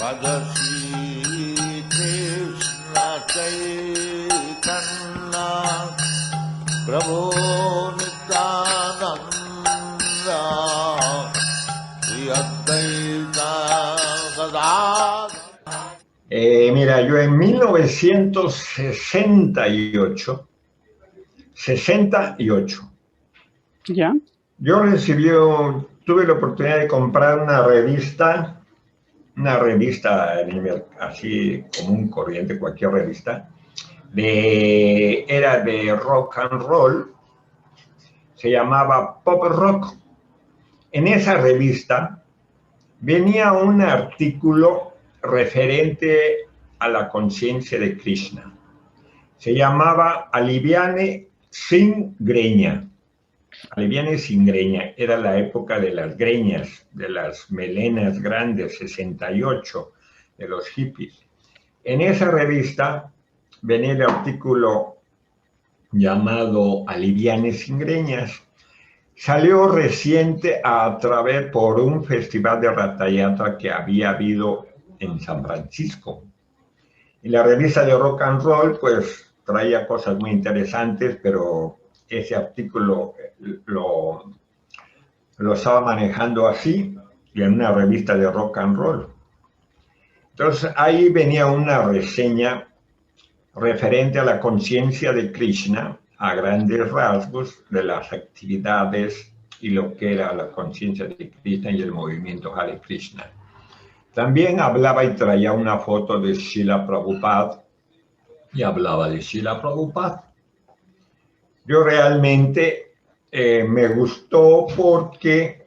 Shri Krishna Chaitanya Prabhu Nityananda Shri Advaita Gadadhara. Mira, yo en 1968, ¿Ya? yo tuve la oportunidad de comprar una revista así común, corriente, cualquier revista, era de rock and roll, se llamaba Pop Rock. En esa revista venía un artículo referente a la conciencia de Krishna. Se llamaba Aliviane sin greña. Aliviane sin greña. Era la época de las greñas, de las melenas grandes, 68, de los hippies. En esa revista venía el artículo llamado Aliviane sin greñas. Salió reciente por un festival de Ratha Yatra que había habido en San Francisco. Y la revista de rock and roll, pues, traía cosas muy interesantes, pero ese artículo lo estaba manejando así, y en una revista de rock and roll. Entonces, ahí venía una reseña referente a la conciencia de Krishna, a grandes rasgos, de las actividades y lo que era la conciencia de Krishna y el movimiento Hare Krishna. También hablaba y traía una foto de Srila Prabhupada y hablaba de Srila Prabhupada. Yo realmente me gustó porque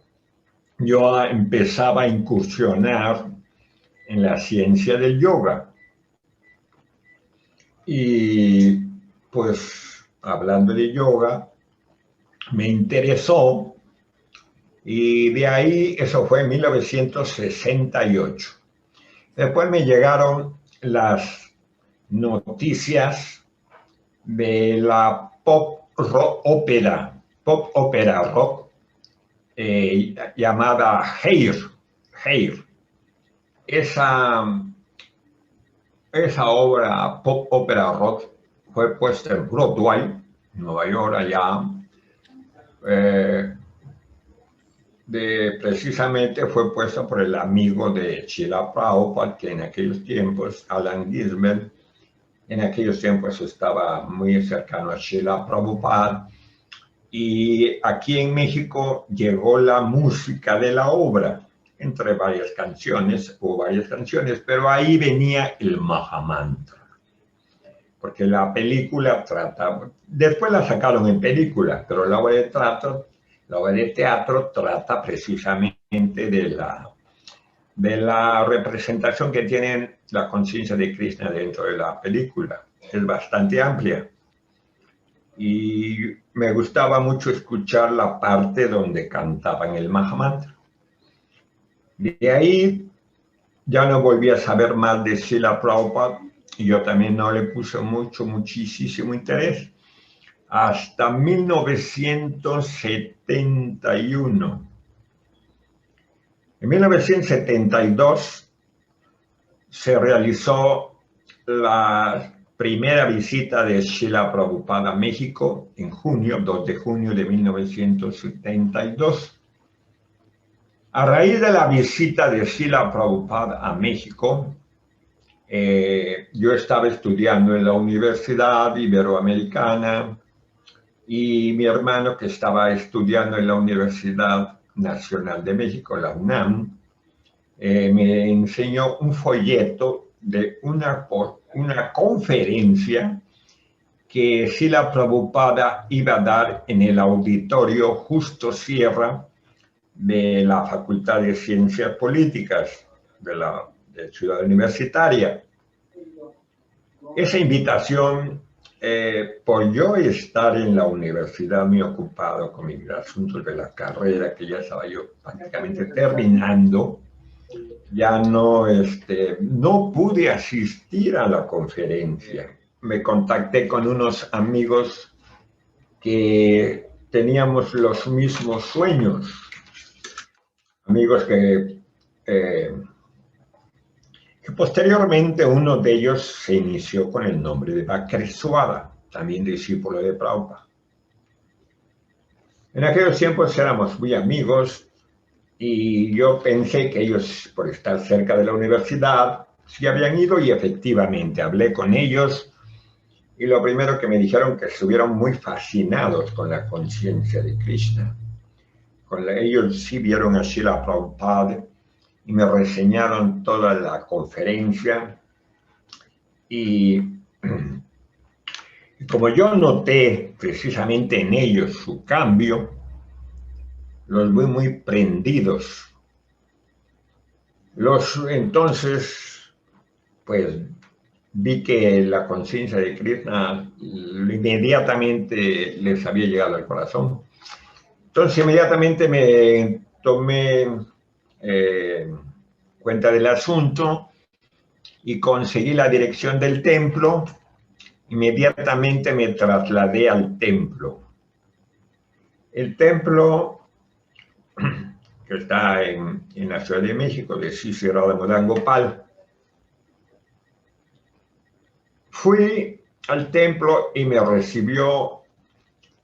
yo empezaba a incursionar en la ciencia del yoga. Y pues hablando de yoga, me interesó. Y de ahí, eso fue en 1968. Después me llegaron las noticias de la pop ópera rock, llamada Hair. Esa obra pop ópera rock fue puesta en Broadway, Nueva York, allá. Precisamente fue puesta por el amigo de Srila Prabhupada, que en aquellos tiempos, Alan Gisbert, en aquellos tiempos estaba muy cercano a Srila Prabhupada. Y aquí en México llegó la música de la obra, entre varias canciones, pero ahí venía el Mahamantra. Porque la película después la sacaron en película, pero la obra de teatro trata precisamente de la representación que tiene la conciencia de Krishna dentro de la película. Es bastante amplia. Y me gustaba mucho escuchar la parte donde cantaban el Mahamantra. De ahí ya no volví a saber más de Srila Prabhupada y yo también no le puse muchísimo interés. Hasta 1971. En 1972 se realizó la primera visita de Srila Prabhupada a México en 2 de junio de 1972. A raíz de la visita de Srila Prabhupada a México, yo estaba estudiando en la Universidad Iberoamericana y mi hermano, que estaba estudiando en la Universidad Nacional de México, la UNAM, me enseñó un folleto de una conferencia que Srila Prabhupada iba a dar en el auditorio Justo Sierra de la Facultad de Ciencias Políticas de Ciudad Universitaria. Esa invitación, por yo estar en la universidad muy ocupado con mis asuntos de la carrera, que ya estaba yo prácticamente terminando, ya no pude asistir a la conferencia. Me contacté con unos amigos que teníamos los mismos sueños, amigos que Y posteriormente uno de ellos se inició con el nombre de Bhakteswara, también discípulo de Prabhupada. En aquellos tiempos éramos muy amigos y yo pensé que ellos, por estar cerca de la universidad, sí habían ido y efectivamente hablé con ellos y lo primero que me dijeron que estuvieron muy fascinados con la conciencia de Krishna. Ellos sí vieron a Srila Prabhupada y me reseñaron toda la conferencia y como yo noté precisamente en ellos su cambio, los vi muy prendidos. Entonces, pues vi que la conciencia de Krishna inmediatamente les había llegado al corazón. Entonces inmediatamente me tomé cuenta del asunto y conseguí la dirección del templo. Inmediatamente me trasladé al templo. El templo que está en la Ciudad de México, de Sri Radha Gopal. Fui al templo y me recibió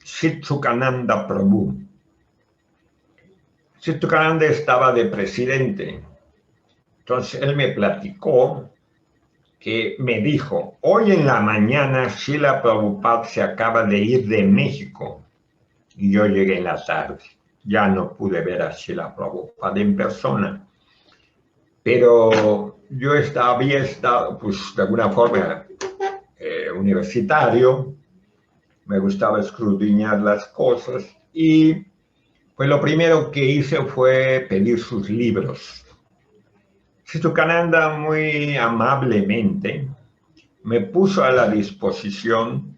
Sitsukananda Prabhu. Sitsukananda estaba de presidente. Entonces él me platicó que me dijo, hoy en la mañana Srila Prabhupada se acaba de ir de México y yo llegué en la tarde. Ya no pude ver a Srila Prabhupada en persona, pero yo había estado, pues de alguna forma, universitario, me gustaba escudriñar las cosas y pues lo primero que hice fue pedir sus libros. Sitsukananda muy amablemente me puso a la disposición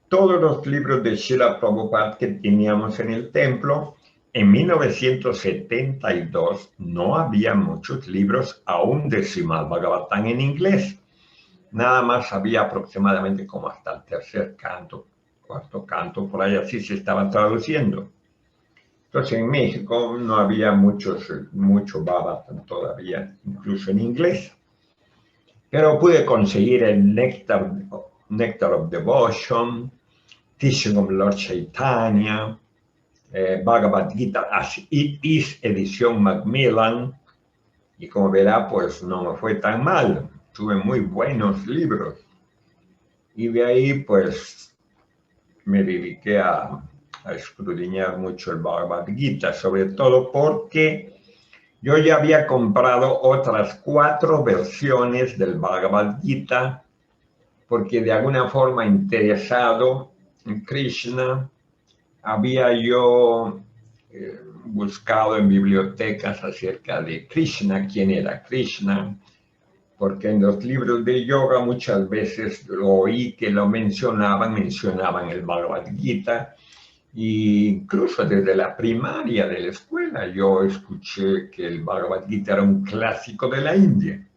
todos los libros de Srila Prabhupada que teníamos en el templo. En 1972 no había muchos libros aún de Srimad Bhagavatam en inglés. Nada más había aproximadamente como hasta el tercer canto, cuarto canto, por ahí así se estaban traduciendo. Entonces en México no había mucho Bhagavatam todavía, incluso en inglés. Pero pude conseguir el Nectar of Devotion, Teaching of Lord Chaitanya, Bhagavad Gita as It Is, edición Macmillan, y como verá, pues no me fue tan mal, tuve muy buenos libros. Y de ahí, pues, me dediqué a escudriñar mucho el Bhagavad Gita, sobre todo porque yo ya había comprado otras 4 versiones del Bhagavad Gita, porque de alguna forma interesado en Krishna, había yo buscado en bibliotecas acerca de Krishna, quién era Krishna, porque en los libros de yoga muchas veces lo oí que lo mencionaban el Bhagavad Gita, e incluso desde la primaria de la escuela yo escuché que el Bhagavad Gita era un clásico de la India.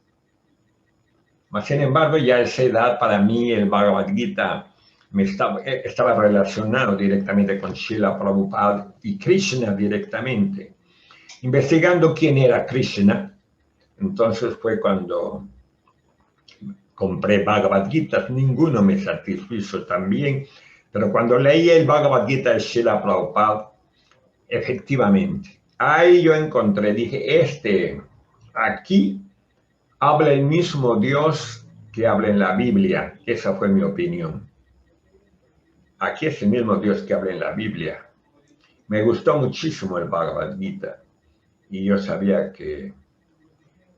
Mas, sin embargo, ya a esa edad para mí el Bhagavad Gita estaba relacionado directamente con Srila Prabhupada y Krishna directamente. Investigando quién era Krishna, entonces fue cuando compré Bhagavad Gita, ninguno me satisfizo tan bien, pero cuando leí el Bhagavad Gita de Srila Prabhupada, efectivamente, ahí yo encontré, dije, aquí habla el mismo Dios que habla en la Biblia. Esa fue mi opinión. Aquí es el mismo Dios que habla en la Biblia. Me gustó muchísimo el Bhagavad Gita y yo sabía que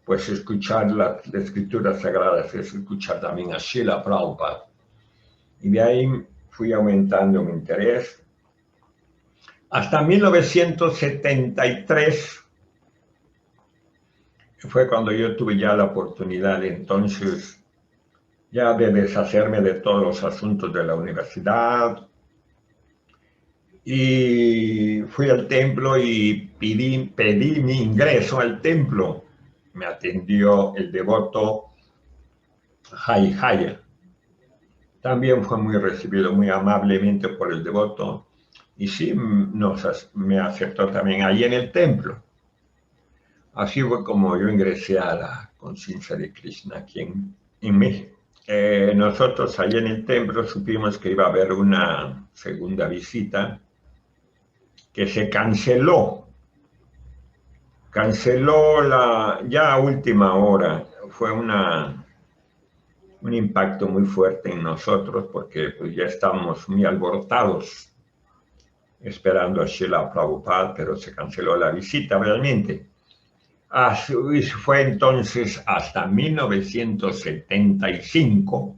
pues escuchar las escrituras sagradas es escuchar también a Srila Prabhupada. Y de ahí fui aumentando mi interés. Hasta 1973 fue cuando yo tuve ya la oportunidad entonces ya de deshacerme de todos los asuntos de la universidad. Y fui al templo y pedí mi ingreso al templo. Me atendió el devoto Jai. También fue muy recibido muy amablemente por el devoto y sí me aceptó también ahí en el templo. Así fue como yo ingresé a la conciencia de Krishna aquí en México. Nosotros allá en el templo supimos que iba a haber una segunda visita que se canceló. Canceló ya a última hora. Fue un impacto muy fuerte en nosotros porque pues, ya estábamos muy alborotados esperando a Srila Prabhupada, pero se canceló la visita realmente. Fue entonces hasta 1975.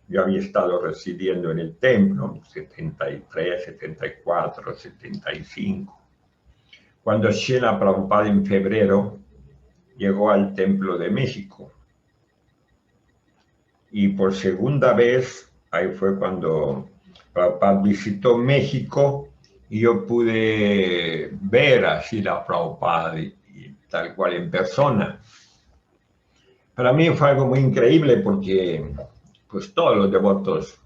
Yo había estado residiendo en el templo, 73, 74, 75. Cuando Srila Prabhupada en febrero llegó al Templo de México. Y por segunda vez, ahí fue cuando Prabhupada visitó México y yo pude ver a Srila Prabhupada y tal cual en persona. Para mí fue algo muy increíble porque pues todos los devotos,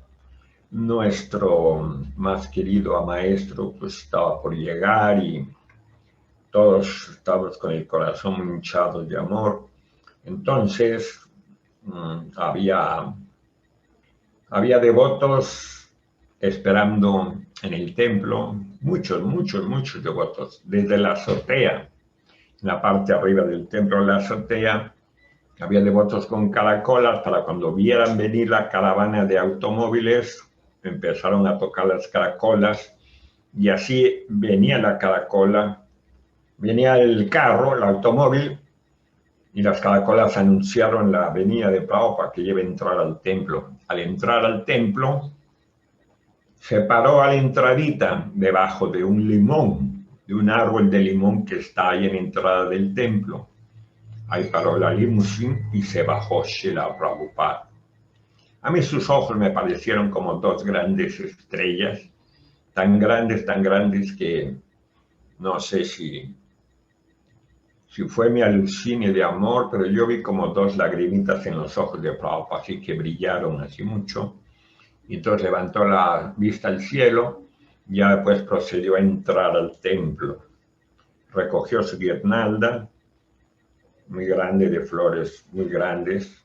nuestro más querido maestro pues estaba por llegar y todos estábamos con el corazón muy hinchado de amor. Entonces había devotos esperando en el templo, muchos devotos, desde la azotea, en la parte arriba del templo, la azotea, había devotos con caracolas para cuando vieran venir la caravana de automóviles, empezaron a tocar las caracolas y así venía la caracola, venía el carro, el automóvil, y las caracolas anunciaron la venida de Prabhupada que iba a entrar al templo. Al entrar al templo, se paró a la entradita debajo de un limón, de un árbol de limón que está ahí en la entrada del templo. Ahí paró la limusina y se bajó Srila Prabhupada. A mí sus ojos me parecieron como dos grandes estrellas, tan grandes que no sé si fue mi alucine de amor, pero yo vi como dos lagrimitas en los ojos de Prabhupada, así que brillaron así mucho. Y entonces levantó la vista al cielo, y ya después procedió a entrar al templo. Recogió su guirnalda, muy grande, de flores muy grandes,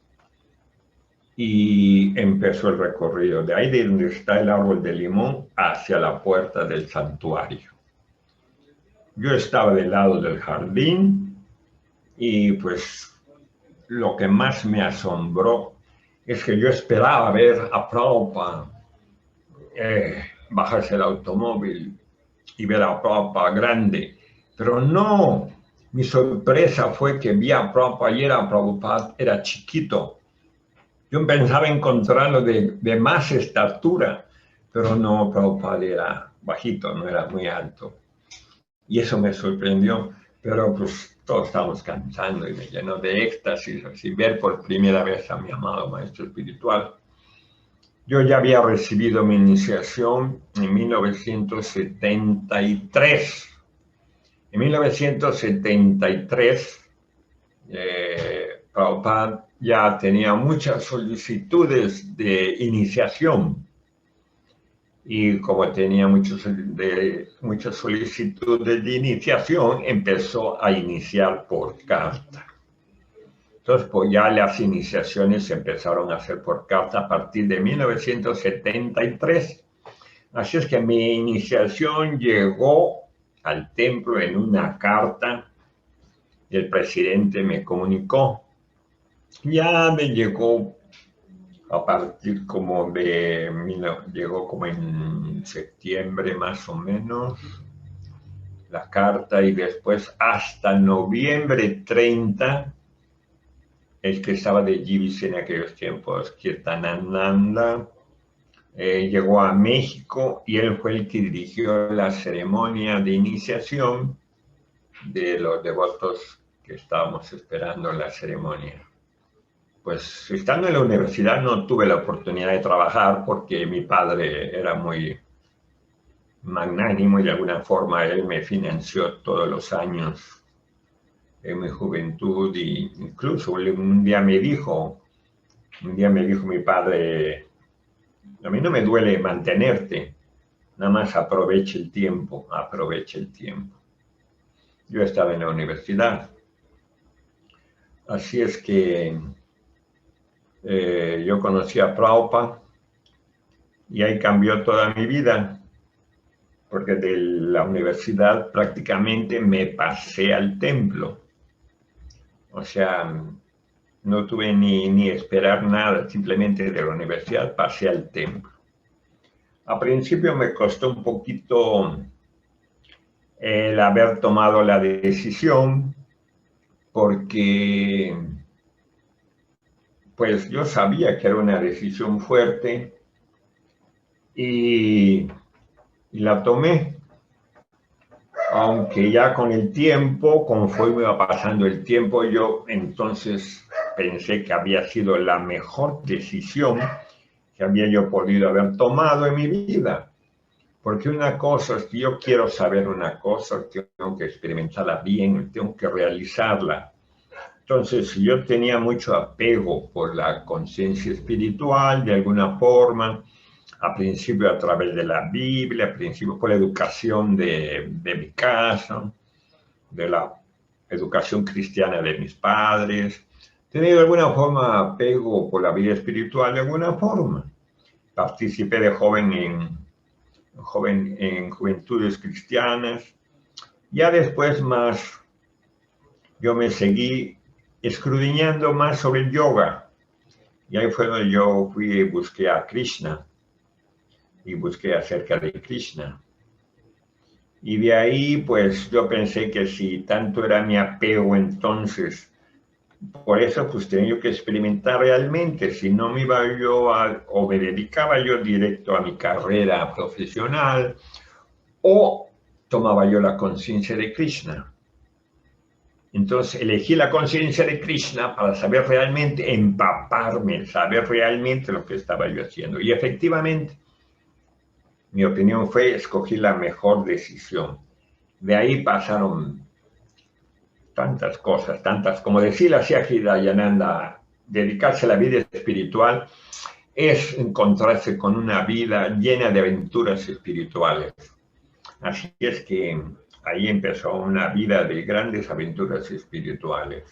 y empezó el recorrido de ahí de donde está el árbol de limón hacia la puerta del santuario. Yo estaba del lado del jardín y pues lo que más me asombró es que yo esperaba ver a Prabhupada bajarse del automóvil y ver a Prabhupada grande, pero no. Mi sorpresa fue que vi a Prabhupada y Prabhupada era chiquito. Yo pensaba encontrarlo de más estatura, pero no, Prabhupada era bajito, no era muy alto. Y eso me sorprendió, pero pues todos estábamos cantando y me llenó de éxtasis, así ver por primera vez a mi amado maestro espiritual. Yo ya había recibido mi iniciación en 1973. En 1973, Prabhupada ya tenía muchas solicitudes de iniciación. Y como tenía muchas solicitudes de iniciación, empezó a iniciar por carta. Entonces, pues ya las iniciaciones se empezaron a hacer por carta a partir de 1973. Así es que mi iniciación llegó al templo en una carta y el presidente me comunicó. Ya me llegó a partir llegó como en septiembre más o menos la carta y después hasta noviembre 30 el que estaba de Jivis en aquellos tiempos, Kirtanananda, llegó a México y él fue el que dirigió la ceremonia de iniciación de los devotos que estábamos esperando en la ceremonia. Pues estando en la universidad no tuve la oportunidad de trabajar porque mi padre era muy magnánimo y de alguna forma él me financió todos los años en mi juventud y incluso un día me dijo mi padre, a mí no me duele mantenerte, nada más aproveche el tiempo. Yo estaba en la universidad Así es que yo conocí a Prabhupada y ahí cambió toda mi vida, porque de la universidad prácticamente me pasé al templo. O sea, no tuve ni esperar nada, simplemente de la universidad pasé al templo. A principio me costó un poquito el haber tomado la decisión, porque pues yo sabía que era una decisión fuerte y la tomé, aunque ya con el tiempo, conforme iba pasando el tiempo, yo entonces pensé que había sido la mejor decisión que había yo podido haber tomado en mi vida. Porque una cosa es que yo quiero saber una cosa, tengo que experimentarla bien, tengo que realizarla. Entonces, yo tenía mucho apego por la conciencia espiritual, de alguna forma, a principio a través de la Biblia, a principio por la educación de mi casa, de la educación cristiana de mis padres. Tenía de alguna forma apego por la vida espiritual, de alguna forma. Participé de joven en juventudes cristianas. Ya después más, yo me seguí escudriñando más sobre el yoga. Y ahí fue donde yo fui y busqué a Krishna. Y busqué acerca de Krishna. Y de ahí, pues, yo pensé que si tanto era mi apego, entonces, por eso, pues, tenía que experimentar realmente. Si no me iba yo o me dedicaba yo directo a mi carrera profesional, o tomaba yo la conciencia de Krishna. Entonces elegí la conciencia de Krishna para saber realmente, empaparme, saber realmente lo que estaba yo haciendo. Y efectivamente, mi opinión fue, escogí la mejor decisión. De ahí pasaron tantas cosas, tantas, como decía la Dayananda, dedicarse a la vida espiritual es encontrarse con una vida llena de aventuras espirituales. Así es que ahí empezó una vida de grandes aventuras espirituales.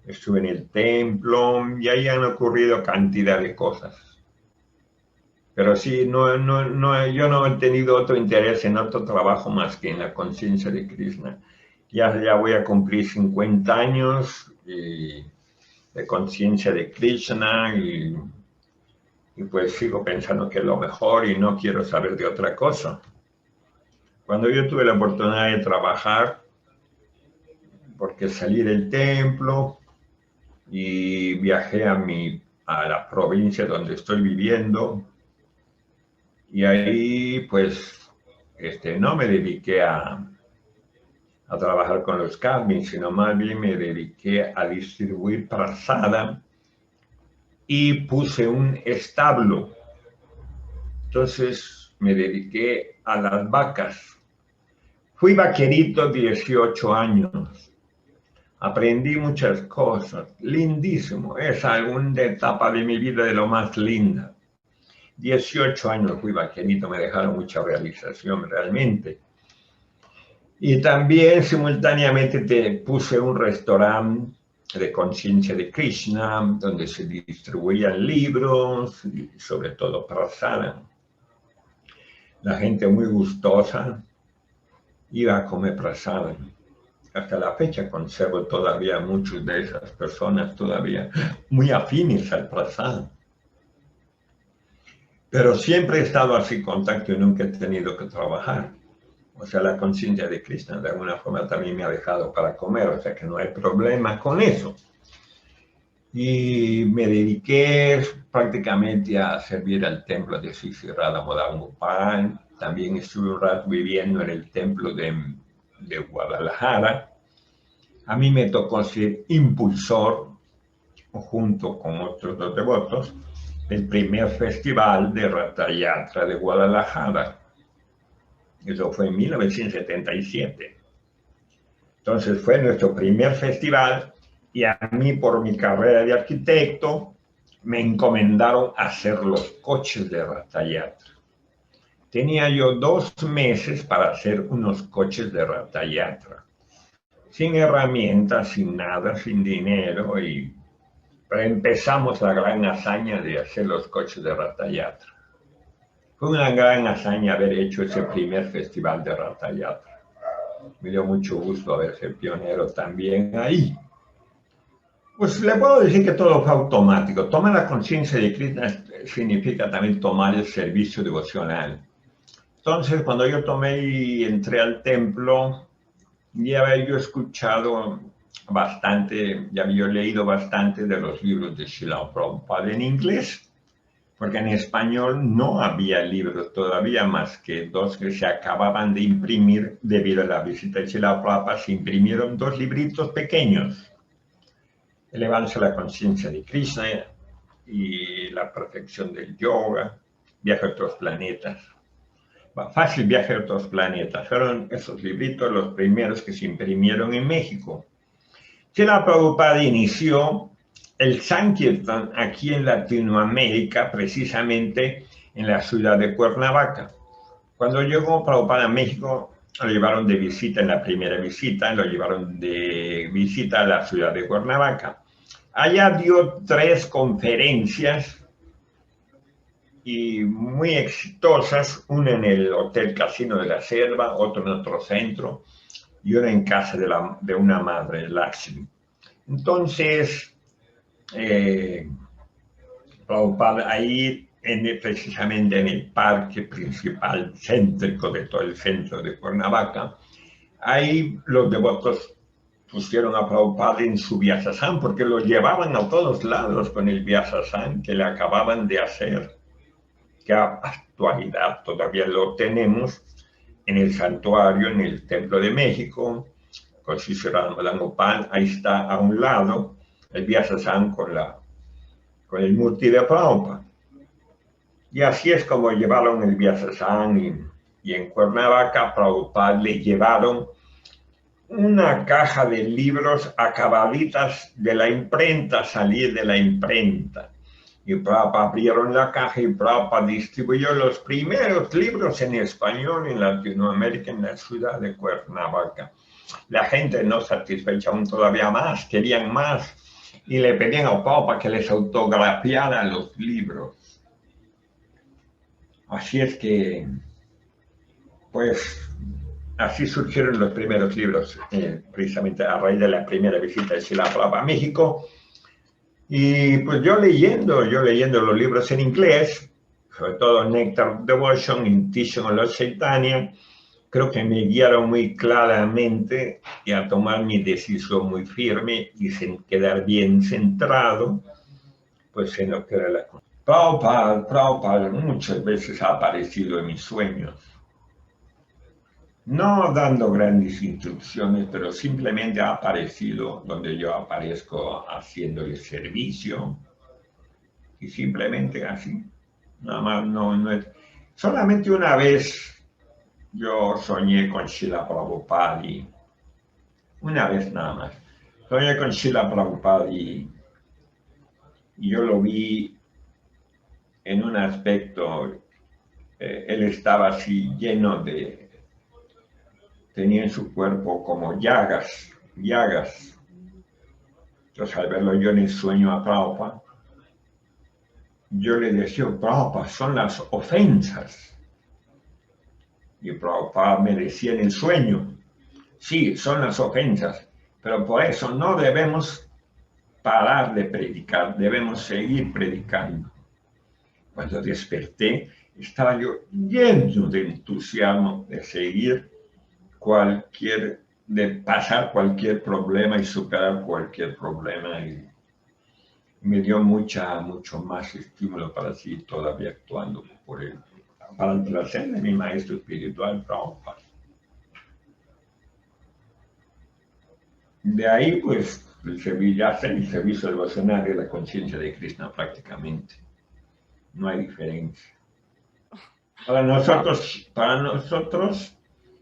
Estuve en el templo y ahí han ocurrido cantidad de cosas. Pero sí, yo no he tenido otro interés en otro trabajo más que en la conciencia de Krishna. Ya voy a cumplir 50 años de conciencia de Krishna y pues sigo pensando que es lo mejor y no quiero saber de otra cosa. Cuando yo tuve la oportunidad de trabajar, porque salí del templo y viajé a la provincia donde estoy viviendo, y ahí pues no me dediqué a trabajar con los kambing, sino más bien me dediqué a distribuir prasada y puse un establo. Entonces me dediqué a las vacas. Fui vaquerito 18 años. Aprendí muchas cosas, lindísimo, es alguna etapa de mi vida de lo más linda. 18 años fui vaquerito, me dejaron mucha realización realmente. Y también simultáneamente puse un restaurante de conciencia de Krishna, donde se distribuían libros y sobre todo prasada. La gente muy gustosa iba a comer prasada. Hasta la fecha conservo todavía muchas de esas personas todavía muy afines al prasada. Pero siempre he estado así en contacto y nunca he tenido que trabajar. O sea, la conciencia de Krishna de alguna forma también me ha dejado para comer, o sea que no hay problema con eso. Y me dediqué prácticamente a servir al templo de Sri Radha Madan Gopal. También estuve un rato viviendo en el templo de Guadalajara. A mí me tocó ser impulsor, junto con otros dos devotos, del primer festival de Ratha Yatra de Guadalajara. Eso fue en 1977. Entonces fue nuestro primer festival y a mí, por mi carrera de arquitecto, me encomendaron hacer los coches de Ratha Yatra. Tenía yo 2 meses para hacer unos coches de Ratha Yatra. sin herramientas, sin nada, sin dinero, y empezamos la gran hazaña de hacer los coches de Ratha-Yatra. Fue una gran hazaña haber hecho ese primer festival de Ratha-Yatra. Me dio mucho gusto haber sido pionero también ahí. Pues le puedo decir que todo fue automático. Tomar la conciencia de Krishna significa también tomar el servicio devocional. Entonces, cuando yo tomé y entré al templo, ya había yo escuchado bastante, ya había leído bastante de los libros de Srila Prabhupada en inglés, porque en español no había libros todavía más que 2 que se acababan de imprimir debido a la visita de Srila Prabhupada. Se imprimieron 2 libritos pequeños, Elevándose a la conciencia de Krishna y La perfección del yoga, Viaje a otros planetas. Fácil viaje a otros planetas. Fueron esos libritos los primeros que se imprimieron en México. Srila Prabhupada inició el Sankirtan aquí en Latinoamérica, precisamente en la ciudad de Cuernavaca. Cuando llegó Prabhupada a México, lo llevaron de visita en la primera visita, lo llevaron de visita a la ciudad de Cuernavaca. Allá dio 3 conferencias y muy exitosas, una en el Hotel Casino de la Selva, otra en otro centro y una en casa de una madre, Lakshmi. Entonces, Prabhupada ahí, precisamente en el parque principal céntrico de todo el centro de Cuernavaca, ahí los devotos pusieron a Prabhupada en su Vyasasana porque lo llevaban a todos lados con el Vyasasana que le acababan de hacer, que a actualidad todavía lo tenemos en el santuario, en el Templo de México, con Sri Gopal. Ahí está a un lado el Vyasasana con el Murti de Prabhupada. Y así es como llevaron el Vyasasana, y en Cuernavaca Prabhupada le llevaron una caja de libros acabaditas de la imprenta, salir de la imprenta. Y Prabhupada abrieron la caja y Prabhupada distribuyó los primeros libros en español en Latinoamérica, en la ciudad de Cuernavaca. La gente no satisfecha aún todavía más, querían más, y le pedían a Prabhupada que les autografiara los libros. Así es que, pues, así surgieron los primeros libros, precisamente a raíz de la primera visita de Srila Prabhupada a México. Y pues yo leyendo los libros en inglés, sobre todo Nectar Devotion y Teaching on Lord Chaitanya, creo que me guiaron muy claramente y a tomar mi decisión muy firme y sin quedar bien centrado, pues en lo que era la cosa. Prabhupada muchas veces ha aparecido en mis sueños. No dando grandes instrucciones, pero simplemente ha aparecido donde yo aparezco haciendo el servicio. Y simplemente así. Nada más no es. Solamente una vez yo soñé con Srila Prabhupada, una vez nada más. Soñé con Srila Prabhupada y yo lo vi en un aspecto, él estaba así lleno de, tenía en su cuerpo como llagas. Entonces al verlo yo en el sueño a Prabhupada, yo le decía, Prabhupada, son las ofensas. Y Prabhupada me decía en el sueño, sí, son las ofensas, pero por eso no debemos parar de predicar, debemos seguir predicando. Cuando desperté, estaba yo lleno de entusiasmo de seguir de pasar cualquier problema y superar cualquier problema. Y me dio mucho más estímulo para seguir todavía actuando por él, para el placer de mi maestro espiritual, Prabhupada. De ahí, pues, el servicio devocional de la conciencia de Krishna prácticamente. No hay diferencia. Para nosotros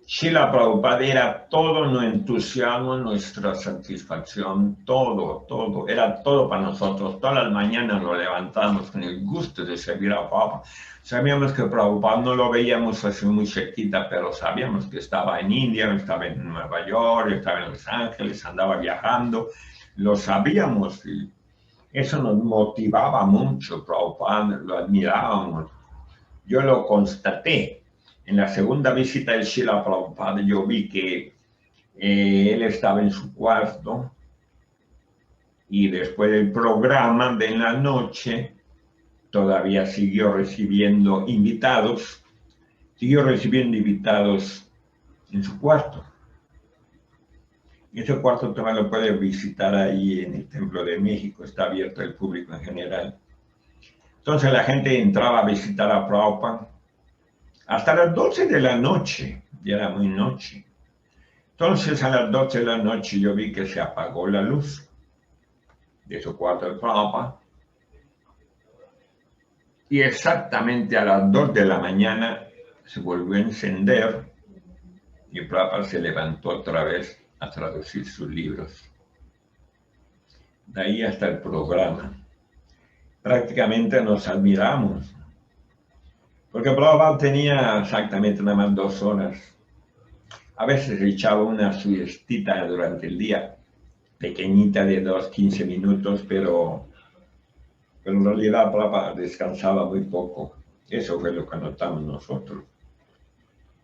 Srila Prabhupada era todo nuestro entusiasmo, nuestra satisfacción, todo, era todo para nosotros. Todas las mañanas nos levantábamos con el gusto de servir a Prabhupada. Sabíamos que Prabhupada no lo veíamos así muy cerquita, pero sabíamos que estaba en India, estaba en Nueva York, estaba en Los Ángeles, andaba viajando. Lo sabíamos y eso nos motivaba mucho. Prabhupada, lo admirábamos. Yo lo constaté. En la segunda visita del Srila Prabhupada yo vi que él estaba en su cuarto y después del programa de la noche todavía siguió recibiendo invitados en su cuarto. Ese cuarto también lo puede visitar ahí en el Templo de México, está abierto al público en general. Entonces la gente entraba a visitar a Prabhupada hasta las 12 de la noche, ya era muy noche. Entonces a las 12 de la noche yo vi que se apagó la luz de su cuarto de Prabhupada. Y exactamente a las 2 de la mañana se volvió a encender y Prabhupada se levantó otra vez a traducir sus libros. De ahí hasta el programa. Prácticamente nos admiramos. Porque Prabhupada tenía exactamente nada más 2 horas. A veces echaba una siestita durante el día, pequeñita de 15 minutos, pero en realidad Prabhupada descansaba muy poco. Eso fue lo que notamos nosotros.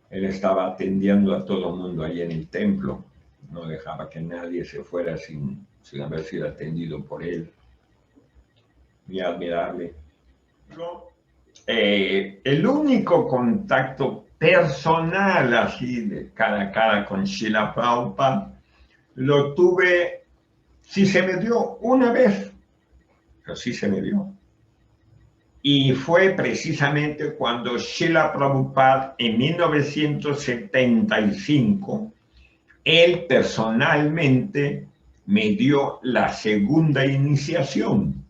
Él estaba atendiendo a todo el mundo ahí en el templo. No dejaba que nadie se fuera sin haber sido atendido por él. Muy admirable. El único contacto personal así de cara a cara con Srila Prabhupada lo tuve, sí se me dio una vez, pero sí se me dio. Y fue precisamente cuando Srila Prabhupada en 1975, él personalmente me dio la segunda iniciación.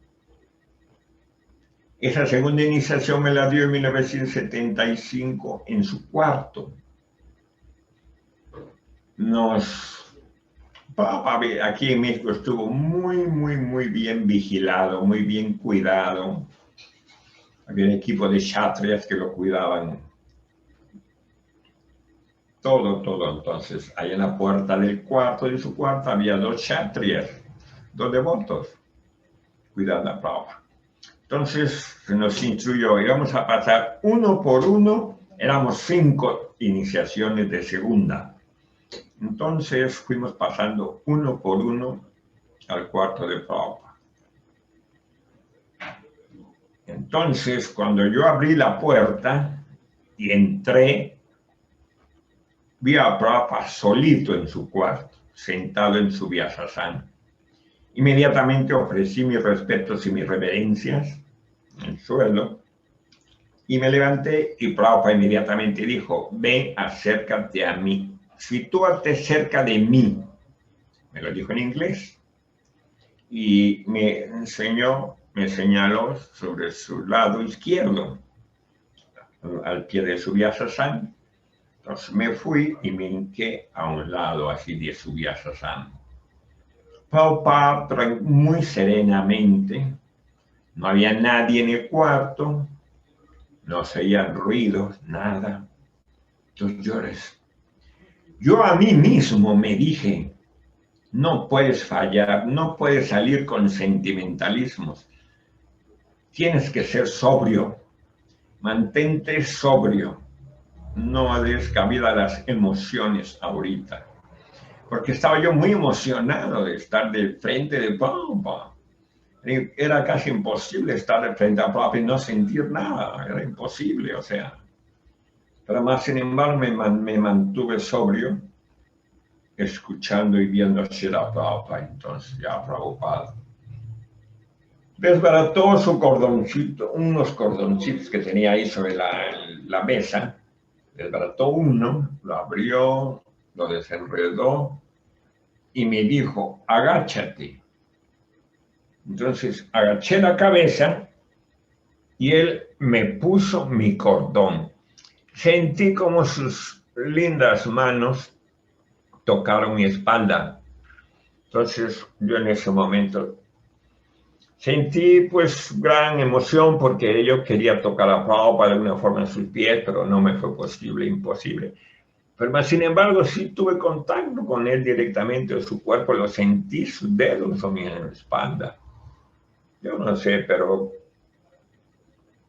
Esa segunda iniciación me la dio en 1975 en su cuarto. Aquí en México estuvo muy bien vigilado, muy bien cuidado. Había un equipo de kshatriyas que lo cuidaban. Todo. Entonces, ahí en la puerta del cuarto de su cuarto había 2 kshatriyas, 2 devotos, cuidando a Prabhupada. Entonces se nos instruyó, íbamos a pasar uno por uno, éramos 5 iniciaciones de segunda. Entonces fuimos pasando uno por uno al cuarto de Prabhupada. Entonces cuando yo abrí la puerta y entré, vi a Prabhupada solito en su cuarto, sentado en su Vyasasana. Inmediatamente ofrecí mis respetos y mis reverencias en el suelo y me levanté y Prabhupada inmediatamente dijo, ven, acércate a mí, sitúate cerca de mí. Me lo dijo en inglés y me señaló sobre su lado izquierdo, al pie de su Vyasasana. Entonces me fui y me hinqué a un lado así de su Vyasasana. Prabhupada muy serenamente, no había nadie en el cuarto, no se oían ruidos, nada. Entonces yo a mí mismo me dije, no puedes fallar, no puedes salir con sentimentalismos. Tienes que ser sobrio, mantente sobrio, no des cabida a las emociones ahorita. Porque estaba yo muy emocionado de estar de frente de Prabhupada. Era casi imposible estar de frente a Prabhupada y no sentir nada, era imposible, o sea. Pero más sin embargo me mantuve sobrio, escuchando y viendo a Srila Prabhupada. Entonces ya Prabhupada desbarató su cordoncito, unos cordoncitos que tenía ahí sobre la mesa, desbarató uno, lo abrió, lo desenredó y me dijo, agáchate. Entonces agaché la cabeza y él me puso mi cordón. Sentí como sus lindas manos tocaron mi espalda. Entonces yo en ese momento sentí pues gran emoción porque yo quería tocar a Prabhupada de una forma en sus pies, pero no me fue posible, imposible. Pero sin embargo sí tuve contacto con él directamente, su cuerpo lo sentí, sus dedos en mi espalda. Yo no sé, pero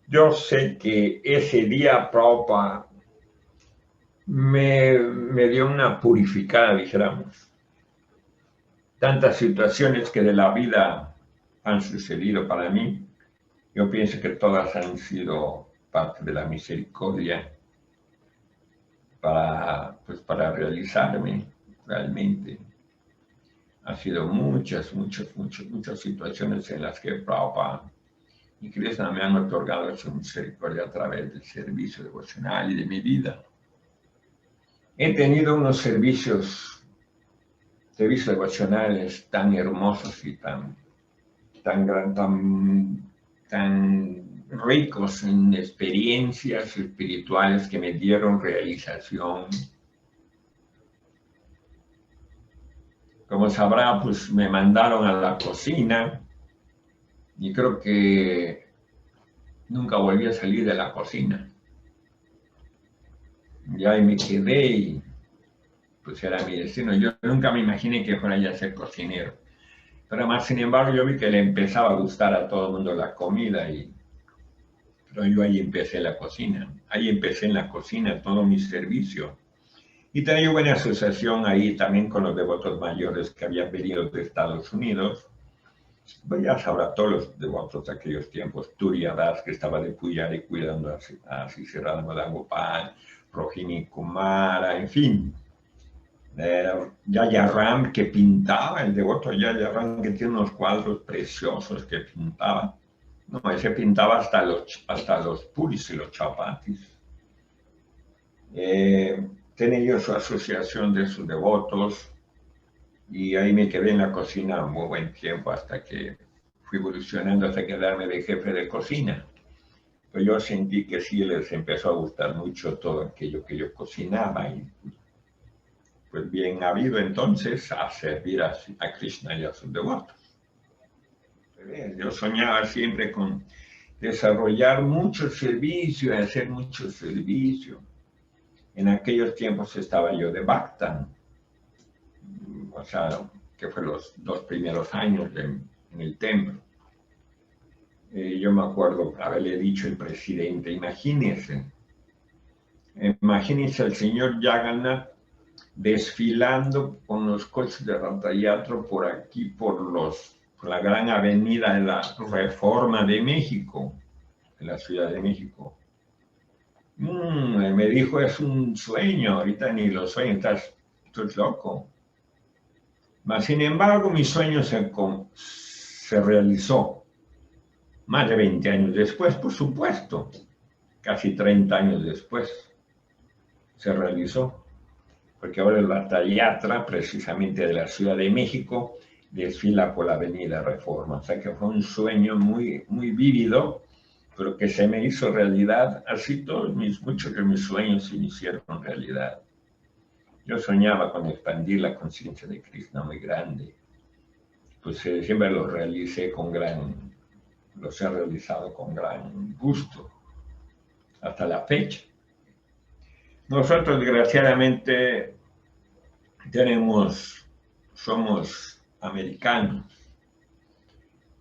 yo sé que ese día Prabhupada me dio una purificada, dijéramos. Tantas situaciones que de la vida han sucedido para mí, yo pienso que todas han sido parte de la misericordia pues para realizarme realmente. Ha sido muchas situaciones en las que Prabhupada y Krishna me han otorgado su misericordia a través del servicio devocional y de mi vida. He tenido unos servicios devocionales tan hermosos y tan ricos en experiencias espirituales que me dieron realización. Como sabrá, pues me mandaron a la cocina y creo que nunca volví a salir de la cocina. Ya ahí me quedé y pues era mi destino. Yo nunca me imaginé que fuera a ser cocinero. Pero más sin embargo yo vi que le empezaba a gustar a todo el mundo la comida pero yo ahí empecé la cocina. Ahí empecé en la cocina todo mi servicio. Y tenía buena asociación ahí también con los devotos mayores que habían venido de Estados Unidos. Pues ya sabrá todos los devotos de aquellos tiempos. Turiya Das, que estaba de Pujari cuidando a Sisirada Madhagopal, Rohini Kumara, en fin. Yaya Ram, que pintaba, el devoto Yaya Ram, que tiene unos cuadros preciosos que pintaba. No, ese pintaba hasta los puris y los chapatis. Tenía yo su asociación de sus devotos y ahí me quedé en la cocina un muy buen tiempo hasta que fui evolucionando hasta quedarme de jefe de cocina. Pero yo sentí que sí les empezó a gustar mucho todo aquello que yo cocinaba y pues bien habido entonces a servir a Krishna y a sus devotos. Yo soñaba siempre con desarrollar mucho servicio, hacer mucho servicio. En aquellos tiempos estaba yo de Bhakta, o sea, que fue los 2 primeros años en el templo. Yo me acuerdo haberle dicho al presidente, imagínense el señor Jagannath desfilando con los coches de Ratha Yatra por aquí, por la gran avenida de la Reforma de México, en la Ciudad de México. Me dijo, es un sueño, ahorita ni lo sueño, estás loco. Mas, sin embargo, mi sueño se realizó. Más de 20 años después, por supuesto, casi 30 años después, se realizó. Porque ahora el Ratha Yatra, precisamente de la Ciudad de México, desfila por la Avenida Reforma. O sea que fue un sueño muy, muy vívido, pero que se me hizo realidad. Así muchos de mis sueños se me hicieron realidad. Yo soñaba con expandir la conciencia de Krishna muy grande. Pues siempre los he realizado con gran gusto, hasta la fecha. Nosotros, desgraciadamente, somos americanos,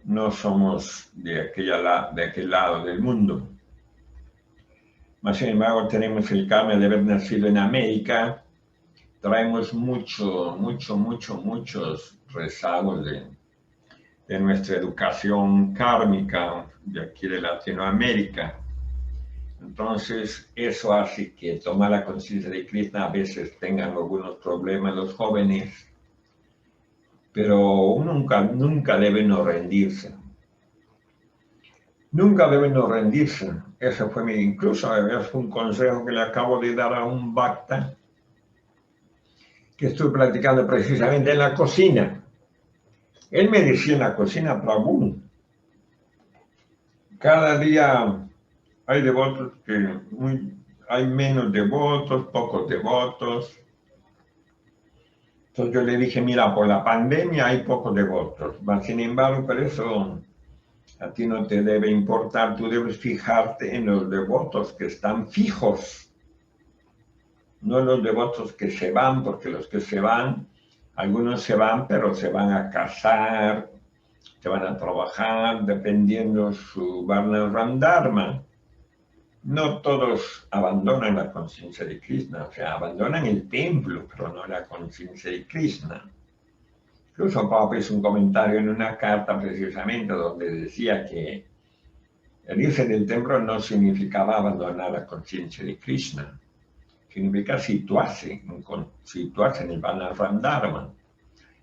no somos de aquel lado del mundo. Mas, sin embargo, tenemos el karma de haber nacido en América. Traemos muchos rezagos de nuestra educación kármica de aquí de Latinoamérica. Entonces, eso hace que tomar la conciencia de Krishna a veces tengan algunos problemas los jóvenes, pero uno nunca debe no rendirse. Nunca debe no rendirse. Ese fue incluso es un consejo que le acabo de dar a un bhakta que estuve platicando precisamente en la cocina. Él me decía en la cocina, Prabhu, cada día hay devotos que hay menos devotos, pocos devotos. Entonces yo le dije, mira, por la pandemia hay pocos devotos, mas sin embargo, por eso a ti no te debe importar, tú debes fijarte en los devotos que están fijos, no en los devotos que se van, porque los que se van, algunos se van, pero se van a casar, se van a trabajar, dependiendo su Varna Dharma. No todos abandonan la conciencia de Krishna, o sea, abandonan el templo, pero no la conciencia de Krishna. Incluso Papa hizo un comentario en una carta precisamente donde decía que el irse del templo no significaba abandonar la conciencia de Krishna, significa situarse en el Varna Dharma.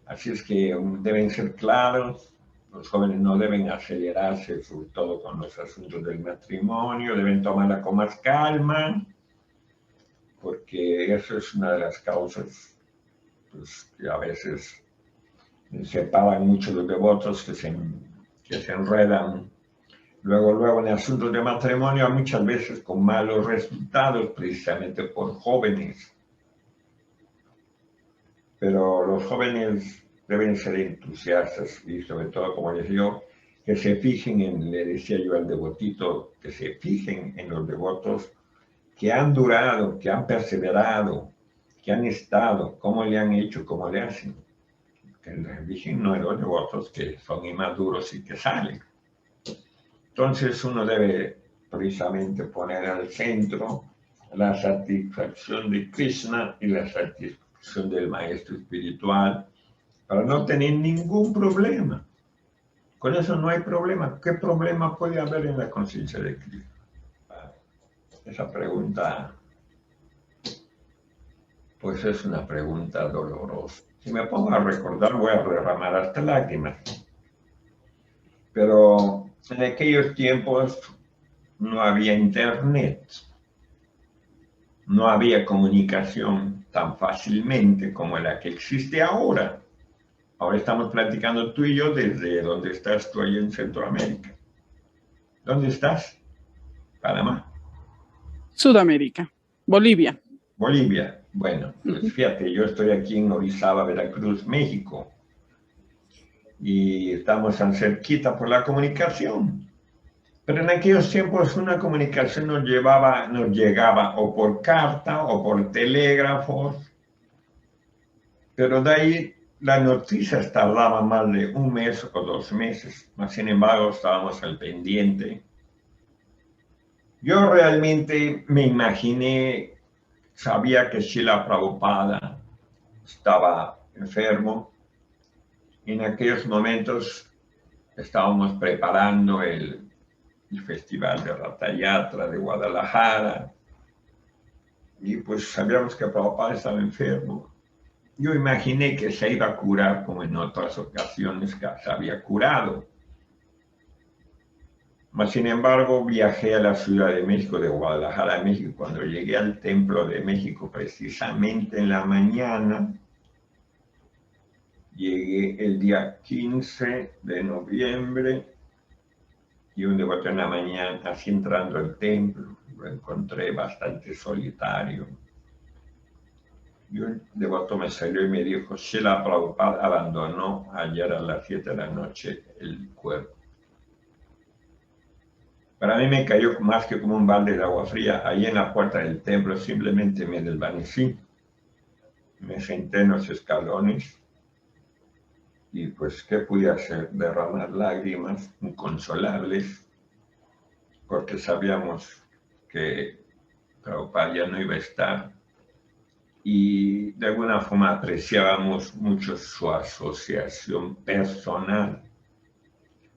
Así es que deben ser claros. Los jóvenes no deben acelerarse, sobre todo con los asuntos del matrimonio, deben tomarla con más calma, porque eso es una de las causas pues, que a veces separan mucho los devotos que se enredan luego en asuntos de matrimonio, muchas veces con malos resultados, precisamente por jóvenes. Pero los jóvenes deben ser entusiastas y sobre todo, como les digo, que se fijen le decía yo al devotito, que se fijen en los devotos que han durado, que han perseverado, que han estado, cómo le han hecho, cómo le hacen. Que se fijen no en los devotos que son inmaduros y que salen. Entonces uno debe precisamente poner al centro la satisfacción de Krishna y la satisfacción del maestro espiritual, para no tener ningún problema. Con eso no hay problema. ¿Qué problema puede haber en la conciencia de Krishna? Esa pregunta, pues es una pregunta dolorosa. Si me pongo a recordar, voy a derramar hasta lágrimas. Pero en aquellos tiempos no había internet, no había comunicación tan fácilmente como la que existe ahora. Ahora estamos platicando tú y yo desde donde estás tú ahí en Centroamérica. ¿Dónde estás? Panamá. Sudamérica, Bolivia. Bolivia. Bueno, pues fíjate, yo estoy aquí en Orizaba, Veracruz, México. Y estamos tan cerquita por la comunicación. Pero en aquellos tiempos una comunicación nos llegaba o por carta o por telégrafos. Pero de ahí las noticias tardaban más de un mes o 2 meses, mas sin embargo estábamos al pendiente. Yo realmente me imaginé, sabía que Srila Prabhupada estaba enfermo. En aquellos momentos estábamos preparando el Festival de Ratha Yatra de Guadalajara y pues sabíamos que Prabhupada estaba enfermo. Yo imaginé que se iba a curar como en otras ocasiones que se había curado. Mas, sin embargo, viajé a la Ciudad de México, de Guadalajara, México. Cuando llegué al Templo de México, precisamente en la mañana, llegué el día 15 de noviembre y un devoto en la mañana, así entrando al templo, lo encontré bastante solitario. Y un devoto me salió y me dijo, Srila Prabhupada abandonó ayer a las 7 de la noche el cuerpo. Para mí me cayó más que como un balde de agua fría. Ahí en la puerta del templo simplemente me desvanecí. Me senté en los escalones y pues, ¿qué pude hacer? Derramar lágrimas inconsolables, porque sabíamos que Prabhupada ya no iba a estar. Y de alguna forma apreciábamos mucho su asociación personal.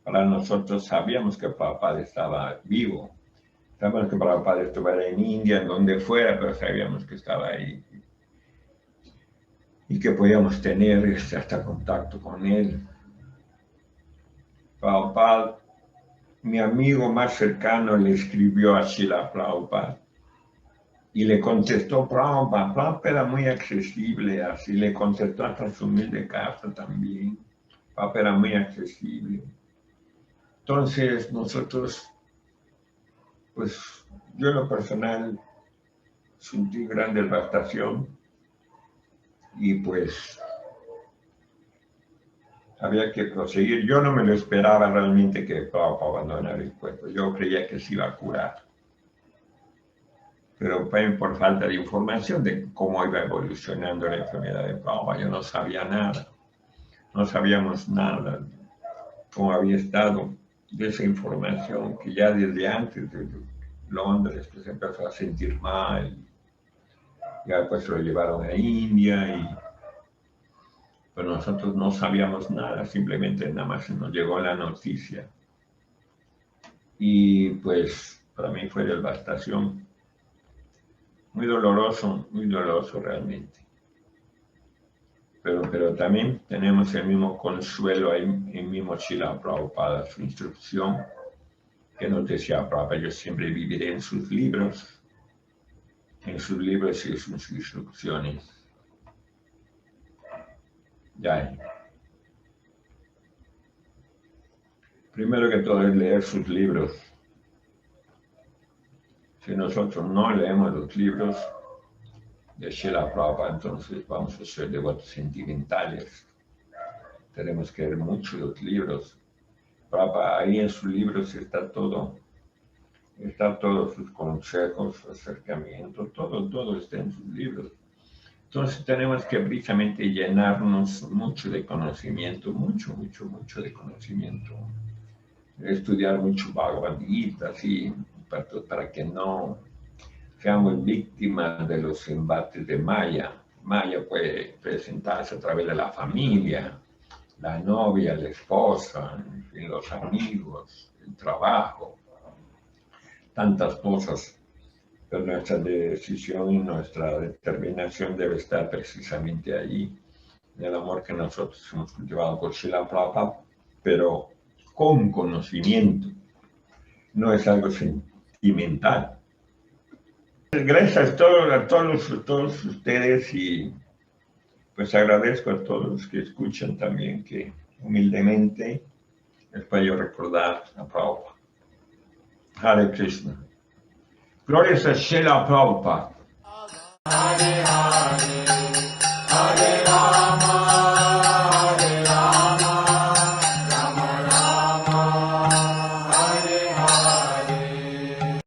Para nosotros sabíamos que Prabhupada estaba vivo. Sabíamos que Prabhupada estuviera en India, en donde fuera, pero sabíamos que estaba ahí. Y que podíamos tener hasta contacto con él. Prabhupada, mi amigo más cercano, le escribió a Srila Prabhupada. Y le contestó Prabhupada. Prabhupada era muy accesible, así le contestó hasta su humilde carta también. Prabhupada era muy accesible. Entonces nosotros, pues yo en lo personal sentí gran devastación y pues había que proseguir. Yo no me lo esperaba realmente que Prabhupada abandonara el cuerpo. Yo creía que se iba a curar. Pero por falta de información de cómo iba evolucionando la enfermedad de Prabhupada, yo no sabía nada. No sabíamos nada cómo había estado de esa información que ya desde antes de Londres pues empezó a sentir mal. Ya pues lo llevaron a India y pues nosotros no sabíamos nada, simplemente nada más nos llegó la noticia. Y pues para mí fue devastación, muy doloroso realmente. Pero también tenemos el mismo consuelo ahí, el mismo Srila Prabhupada, su instrucción, que nos decía Prabhupada, yo siempre viviré en sus libros y en sus instrucciones. Ya. Primero que todo es leer sus libros. Si nosotros no leemos los libros de Srila Prabhupada, entonces vamos a ser devotos sentimentales. Tenemos que leer mucho los libros. Prabhupada, ahí en sus libros está todos sus consejos, su acercamiento, todo está en sus libros. Entonces tenemos que precisamente llenarnos mucho de conocimiento, mucho de conocimiento. Estudiar mucho Bhagavad Gita, así, para que no seamos víctimas de los embates de Maya. Maya puede presentarse a través de la familia, la novia, la esposa, en fin, los amigos, el trabajo, tantas cosas. Pero nuestra decisión y nuestra determinación debe estar precisamente allí, en el amor que nosotros hemos cultivado con Srila Prabhupada, pero con conocimiento, no es algo sentimental. Gracias a todos ustedes y pues agradezco a todos los que escuchan también que humildemente les puedo recordar a Prabhupada. Hare Krishna. Glorias a Srila Prabhupada. Hare Hare